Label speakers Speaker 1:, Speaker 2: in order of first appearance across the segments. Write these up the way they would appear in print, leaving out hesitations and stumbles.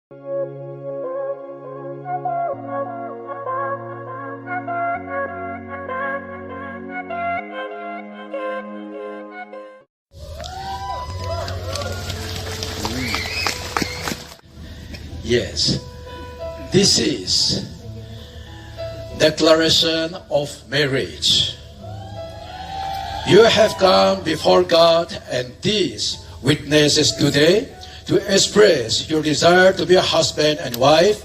Speaker 1: Yes, this is declaration of marriage. You have come before God and these witnesses today to express your desire to be a husband and wife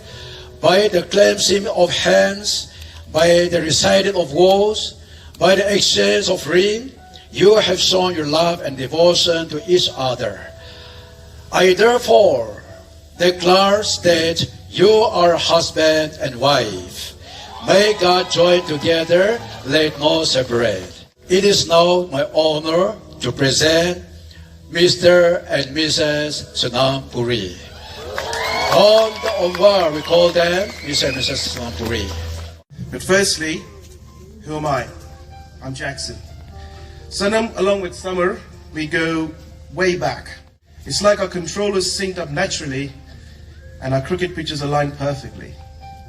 Speaker 1: by the cleansing of hands, by the reciting of vows, by the exchange of ring. You have shown your love and devotion to each other. I therefore declare that you are husband and wife. May God join together, let no separate. It is now my honor to present Mr. and Mrs. Sanam Puri. On the onward, we call them Mr. and Mrs. Sanam Puri.
Speaker 2: But firstly, who am I? I'm Jackson. Sanam, along with Summer, we go way back. It's like our controllers synced up naturally and our cricket pitches aligned perfectly.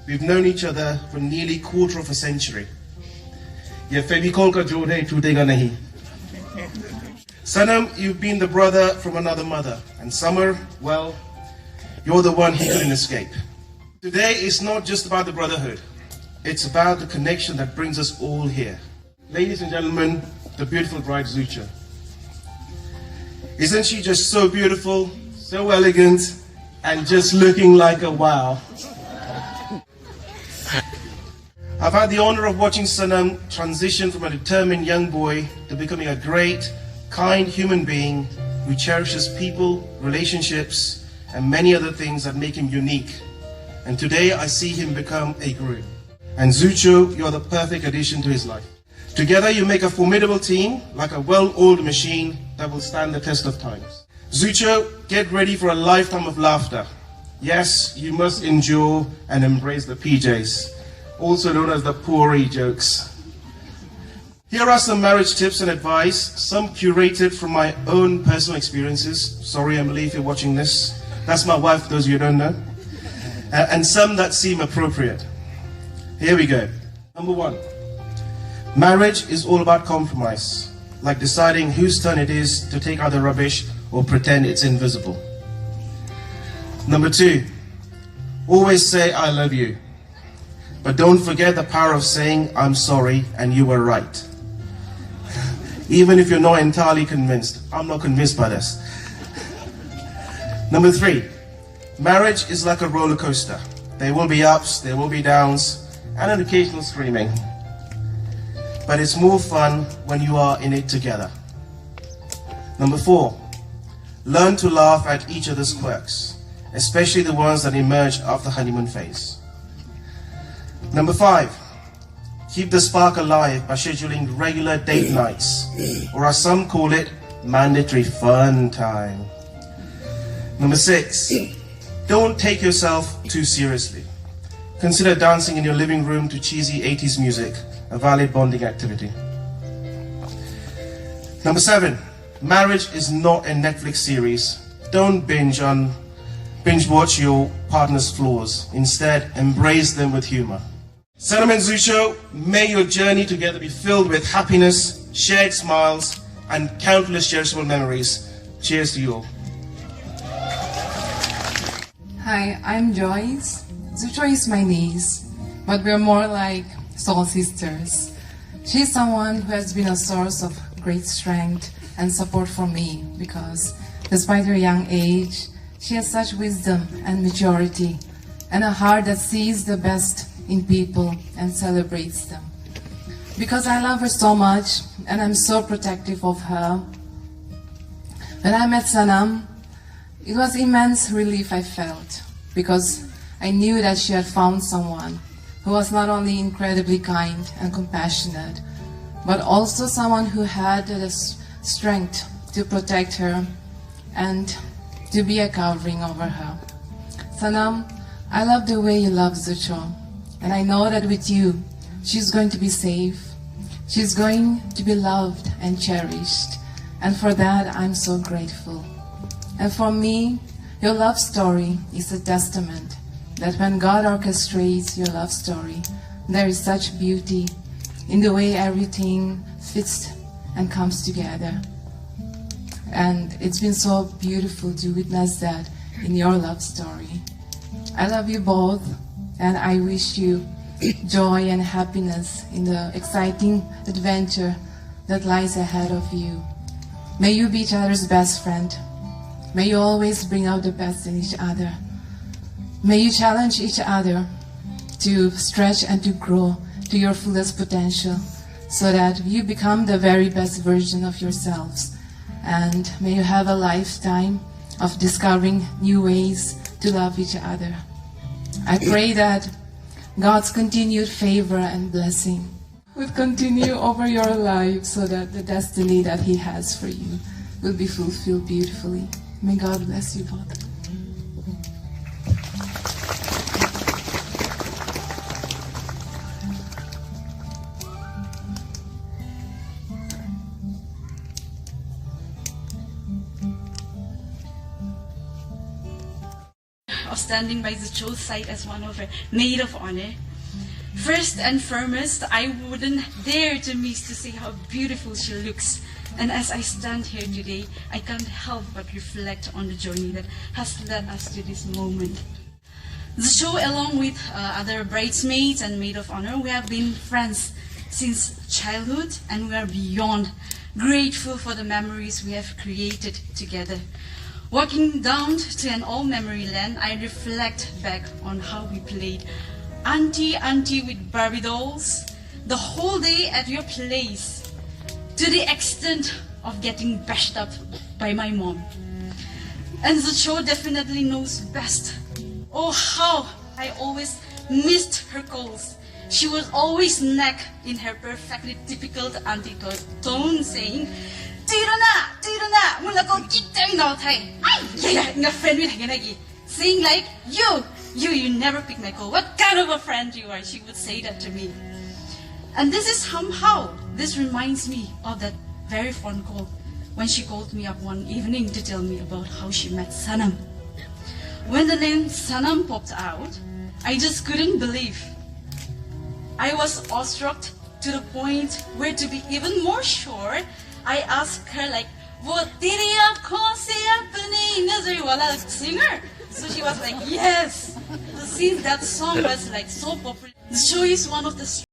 Speaker 2: We've known each other for nearly quarter of a century. Ye Fevicol ka jod hai, tootega nahi. Sanam, you've been the brother from another mother. And Summer, well, you're the one he couldn't escape. Today is not just about the brotherhood. It's about the connection that brings us all here. Ladies and gentlemen, the beautiful bride Zucho. Isn't she just so beautiful, so elegant, and just looking like a wow? I've had the honor of watching Sanam transition from a determined young boy to becoming a great, kind human being who cherishes people, relationships, and many other things that make him unique. And today I see him become a guru. And Zucho, you're the perfect addition to his life. Together you make a formidable team, like a well-oiled machine that will stand the test of time. Zucho, get ready for a lifetime of laughter. Yes, you must endure and embrace the PJs, also known as the Puri jokes. Here are some marriage tips and advice, some curated from my own personal experiences. Sorry, Emily, if you're watching this. That's my wife, those of you who don't know. And some that seem appropriate. Here we go. Number 1. Marriage is all about compromise, like deciding whose turn it is to take out the rubbish or pretend it's invisible. Number 2, always say I love you, but don't forget the power of saying I'm sorry and you were right. Even if you're not entirely convinced. I'm not convinced by this. Number 3, marriage is like a roller coaster. There will be ups, there will be downs, and an occasional screaming. But it's more fun when you are in it together. Number 4, learn to laugh at each other's quirks, especially the ones that emerge after honeymoon phase. Number 5, keep the spark alive by scheduling regular date nights, or as some call it, mandatory fun time. Number 6, don't take yourself too seriously. Consider dancing in your living room to cheesy 80s music, a valid bonding activity. Number 7, marriage is not a Netflix series. Don't binge watch your partner's flaws. Instead, embrace them with humor. Sanam and Zucho, may your journey together be filled with happiness, shared smiles, and countless cherishable memories. Cheers to you all.
Speaker 3: Hi, I'm Joyce. Zucho is my niece, but we're more like soul sisters. She's someone who has been a source of great strength and support for me because despite her young age, she has such wisdom and maturity and a heart that sees the best in people and celebrates them. Because I love her so much and I'm so protective of her, when I met Sanam, it was immense relief I felt because I knew that she had found someone who was not only incredibly kind and compassionate, but also someone who had the strength to protect her and to be a covering over her. Sanam, I love the way you love Zucho, and I know that with you, she's going to be safe, she's going to be loved and cherished, and for that I'm so grateful. And for me, Your love story is a testament that when God orchestrates your love story, there is such beauty in the way everything fits and comes together. And it's been so beautiful to witness that in your love story. I love you both, and I wish you joy and happiness in the exciting adventure that lies ahead of you. May you be each other's best friend. May you always bring out the best in each other. May you challenge each other to stretch and to grow to your fullest potential so that you become the very best version of yourselves. And may you have a lifetime of discovering new ways to love each other. I pray that God's continued favor and blessing would continue over your life so that the destiny that He has for you will be fulfilled beautifully. May God bless you both.
Speaker 4: Of standing by Zucho's side as one of her Maid of Honor. First and foremost, I wouldn't dare to miss to say how beautiful she looks. And as I stand here today, I can't help but reflect on the journey that has led us to this moment. Zucho, along with other bridesmaids and Maid of Honor, we have been friends since childhood, and we are beyond grateful for the memories we have created together. Walking down to an old memory land, I reflect back on how we played Auntie with Barbie dolls the whole day at your place, to the extent of getting bashed up by my mom. And Zucho definitely knows best. Oh, how I always missed her calls. She was always neck in her perfectly typical auntie tone, saying, Tiro na, mula ko kitay na tay. Ay, yeah, nga friend with haganagi. Saying like, you never pick my call. What kind of a friend you are? She would say that to me. And this is somehow, this reminds me of that very phone call when she called me up one evening to tell me about how she met Sanam. When the name Sanam popped out, I just couldn't believe. I was awestruck to the point where, to be even more sure, I asked her like, "What did you singer?" So she was like, "Yes." So since that song was like so popular, the show is one of the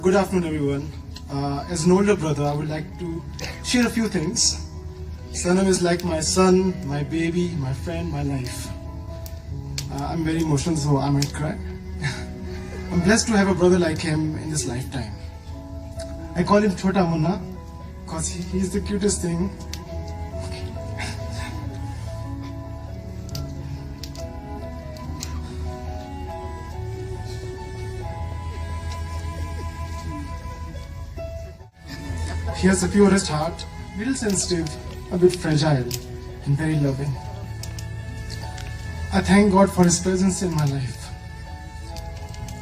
Speaker 5: Good afternoon, everyone. As an older brother, I would like to share a few things. Sanam is like my son, my baby, my friend, my life. I'm very emotional, so I might cry. I'm blessed to have a brother like him in this lifetime. I call him Chota Munna because he's the cutest thing. He has the purest heart, a little sensitive, a bit fragile, and very loving. I thank God for His presence in my life.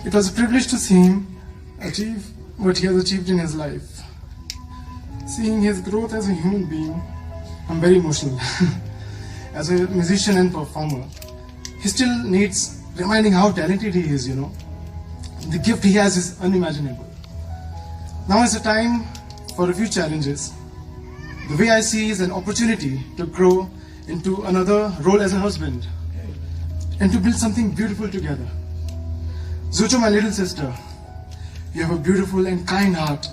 Speaker 5: It was a privilege to see him achieve what he has achieved in his life. Seeing his growth as a human being, I'm very emotional. As a musician and performer, he still needs reminding how talented he is, The gift he has is unimaginable. Now is the time for a few challenges. The way I see is an opportunity to grow into another role as a husband and to build something beautiful together. Zucho, my little sister, you have a beautiful and kind heart.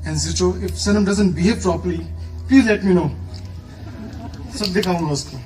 Speaker 5: And Zucho, if Sanam doesn't behave properly, please let me know. सब दिखाऊंगा उसको.